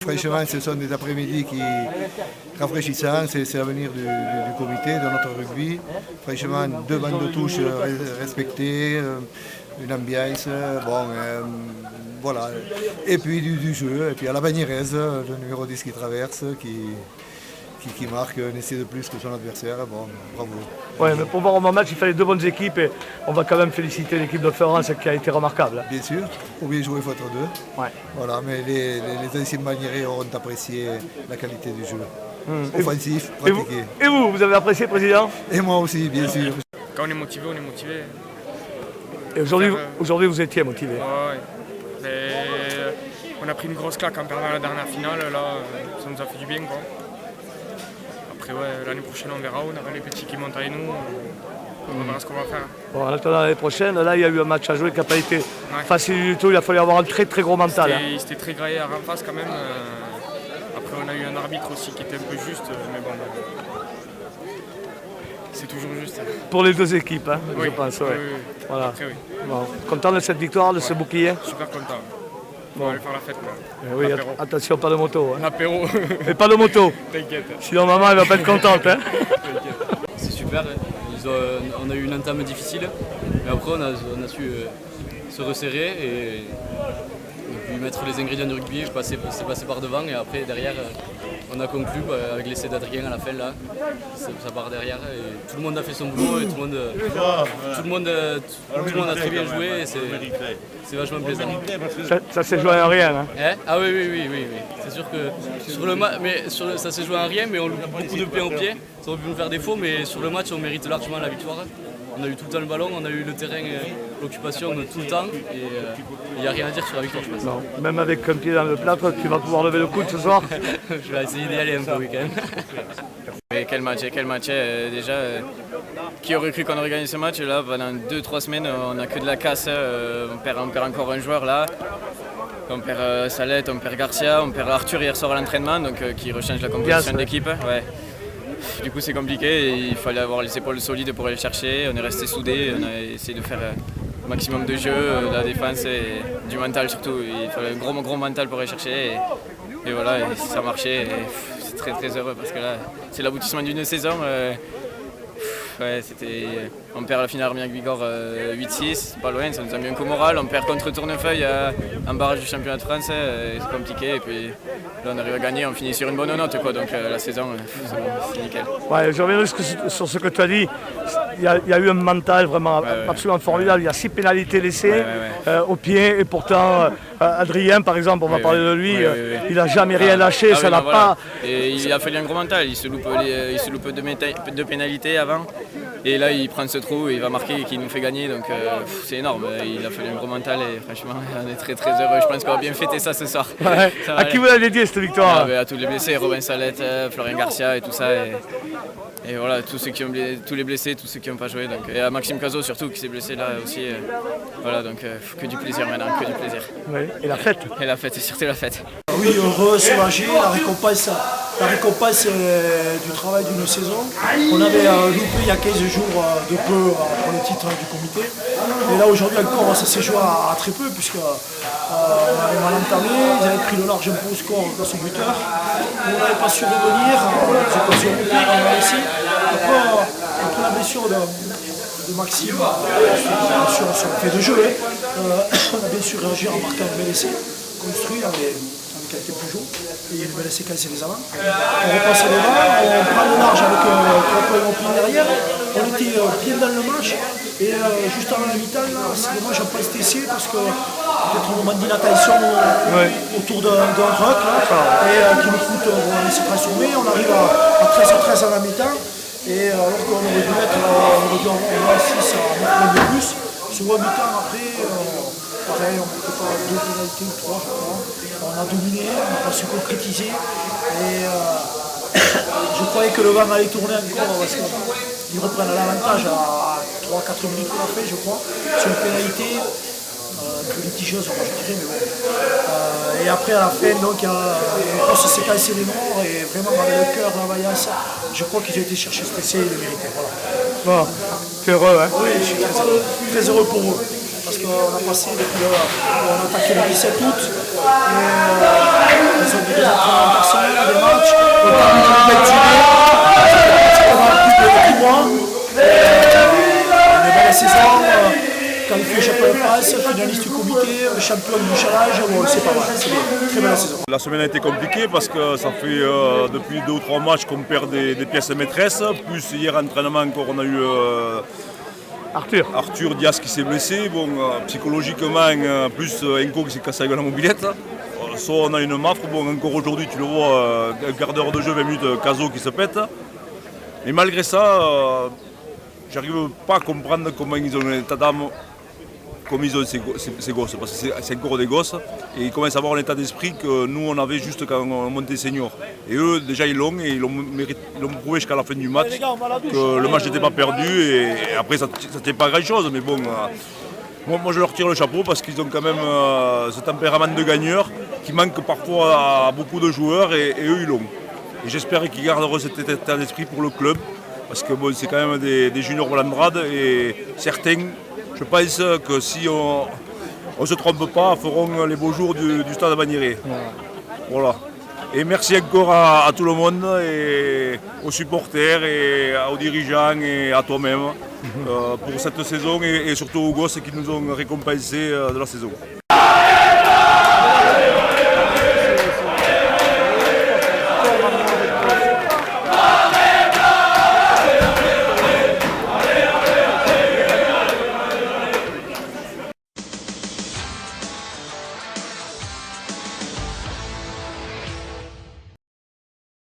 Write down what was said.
Franchement, ce sont des après-midi qui rafraîchissants, c'est l'avenir du comité, de notre rugby. Franchement, 2 bandes de touche respectées, une ambiance, voilà. Et puis du jeu, et puis à la Bagnères, le numéro 10 qui traverse, qui marque un essai de plus que son adversaire. Bon, bravo. Ouais, mais pour voir un bon match, il fallait 2 bonnes équipes et on va quand même féliciter l'équipe de Florence qui a été remarquable. Bien sûr, pour bien jouer x2. Ouais. Voilà, mais les anciens Bagnères auront apprécié la qualité du jeu. Offensif, pratiqué. Et vous avez apprécié, Président? Et moi aussi, bien sûr. Quand on est motivé, on est motivé. Et aujourd'hui, vous étiez motivé. Ouais. Mais on a pris une grosse claque en perdant la dernière finale, là, ça nous a fait du bien, quoi. Après, l'année prochaine, on verra, on aura les petits qui montent avec nous, on verra ce qu'on va faire. Bon, en attendant l'année prochaine, là, il y a eu un match à jouer qui n'a pas été facile du tout, il a fallu avoir un très très gros mental. C'était très graillé en face quand même. Après, on a eu un arbitre aussi qui était un peu juste, mais bon, c'est toujours juste. Pour les 2 équipes, hein, oui, je pense. Ouais. Oui. Voilà. Après, oui. Bon, content de cette victoire, de ce bouclier? Super content. On va aller faire la fête. Oui, attention, pas de moto. Hein. L'apéro. Et pas de moto. T'inquiète. Sinon maman elle va pas être contente. Hein. C'est super, on a eu une entame difficile, mais après on a su se resserrer et puis mettre les ingrédients du rugby. C'est passé par devant et après derrière on a conclu avec l'essai d'Adrien à la fin là. Ça part derrière et tout le monde a fait son boulot et tout le monde a très bien joué et c'est vachement plaisant. Ça s'est joué à rien. Hein. Ah oui. C'est sûr que sur le match, ça s'est joué à rien, mais on loupe beaucoup de pieds au pied. Ça aurait pu nous faire défaut, mais sur le match on mérite largement la victoire. On a eu tout le temps le ballon, on a eu le terrain, l'occupation tout le temps et il n'y a rien à dire sur la victoire, je pense. Non, même avec un pied dans le plâtre, tu vas pouvoir lever le coude ce soir. Je vais essayer d'y aller un peu oui quand même. Mais quel match déjà. Qui aurait cru qu'on aurait gagné ce match? Là, pendant 2-3 semaines, on n'a que de la casse. On perd encore un joueur là. On perd Salette, on perd Garcia, on perd Arthur hier soir à l'entraînement, donc qui rechange la composition de l'équipe. Ouais. Du coup c'est compliqué et il fallait avoir les épaules solides pour aller le chercher. On est resté soudés, on a essayé de faire le maximum de jeu, de la défense et du mental surtout. Il fallait un gros mental pour aller chercher et voilà, et ça a marché. C'est très très heureux parce que là c'est l'aboutissement d'une saison. On perd la finale Armagnac Bigorre 8-6, c'est pas loin, ça nous a mis un coup moral. On perd contre Tournefeuille en barrage du championnat de France, c'est compliqué. Et puis là on arrive à gagner, on finit sur une bonne note, quoi. Donc la saison, c'est nickel. Ouais, je reviendrai sur ce que tu as dit. Il y a eu un mental vraiment absolument formidable. Il y a 6 pénalités laissées au pied et pourtant Adrien par exemple, on va parler de lui, il n'a jamais rien lâché, ça n'a pas. Et il a fallu un gros mental, il se loupe 2 pénalités avant. Et là il prend ce trou et il va marquer et qui nous fait gagner, donc c'est énorme. Il a fallu un gros mental et franchement on est très très heureux. Je pense qu'on va bien fêter ça ce soir. Ouais. À qui vous l'avez dédié cette victoire? À tous les blessés, Robin Salette, Florian Garcia et tout ça. Et voilà, tous les blessés, tous ceux qui n'ont pas joué. Donc, et à Maxime Cazot surtout qui s'est blessé là aussi. Voilà, donc que du plaisir maintenant, que du plaisir. Oui. Et la fête? Et la fête, et surtout la fête. Oui, heureux, soulagé, la récompense du travail d'une saison. On avait loupé il y a 15 jours de peu pour le titre du comité. Et là aujourd'hui encore ça s'est joué à très peu puisque on avait mal entamé, ils avaient pris le large un peu au score grâce au buteur. On n'avait pas su revenir, c'est pas sûr on a laissé. Après la blessure de Maxime, bien sûr sur le fait de jeu, on a bien sûr réagi en marquant un bel essai construit avec quelques plus jours et il me laissait casser les avants. On repasse devant, on prend le large avec 3 points en pile derrière. On était bien dans le match et juste avant la mi-temps, c'est dommage, on n'a pas cet essai parce que peut-être un moment d'inattention autour d'un ruck et qui nous coûte, on s'est transformé. On arrive à 13-13 à la mi-temps et alors qu'on aurait dû mettre on a 6 à 9 points de plus. Sur la mi-temps après, pareil, on ne mettait pas 2 pénalités ou 3 je crois. On a dominé, on n'a pas su concrétiser et je croyais que le vent allait tourner encore parce qu'ils reprennent l'avantage à 3-4 minutes pour la fin je crois. Sur une pénalité un peu litigieuse je dirais mais bon. Et après à la fin donc on se s'est cassé les morts et vraiment avec le cœur, la vaillance, je crois qu'ils ont été chercher cet essai et ils le méritaient. Voilà. Bon, tu es heureux hein? Oui, je suis très heureux pour eux. Parce parce qu'on a passé depuis on a attaqué le 17 août. Ils ont mis des entraînements personnels, des matchs. On a terminé le 28 plus de 10 mois. Une belle saison. Qualifié champion de France, finaliste du comité, champion du chalage, bon, c'est pas mal, c'est une très belle saison. La semaine a été compliquée parce que ça fait depuis 2 ou 3 matchs qu'on perd des pièces maîtresses. Plus hier entraînement encore, on a eu Arthur Diaz qui s'est blessé. Bon, psychologiquement, plus Enco qui s'est cassé avec la mobilette. Soit on a une mafre, bon encore aujourd'hui tu le vois, un quart d'heure de jeu, 20 minutes, Caso qui se pète. Mais malgré ça, j'arrive pas à comprendre comment ils ont un état d'âme comme ils ont ces gosses, parce que c'est encore des gosses, et ils commencent à avoir un état d'esprit que nous on avait juste quand on montait senior. Et eux déjà ils l'ont, et ils l'ont prouvé jusqu'à la fin du match, que le match n'était pas perdu, et après ça ne tient pas grand chose, mais bon, moi je leur tire le chapeau parce qu'ils ont quand même ce tempérament de gagneur qui manque parfois à beaucoup de joueurs, et eux ils l'ont. Et j'espère qu'ils garderont cet état d'esprit pour le club, parce que bon, c'est quand même des juniors Blandrade, et certains, je pense que si on ne se trompe pas, feront les beaux jours du stade Bagnéret. Voilà. Et merci encore à tout le monde, et aux supporters, et aux dirigeants, et à toi-même pour cette saison, et surtout aux gosses qui nous ont récompensés de la saison.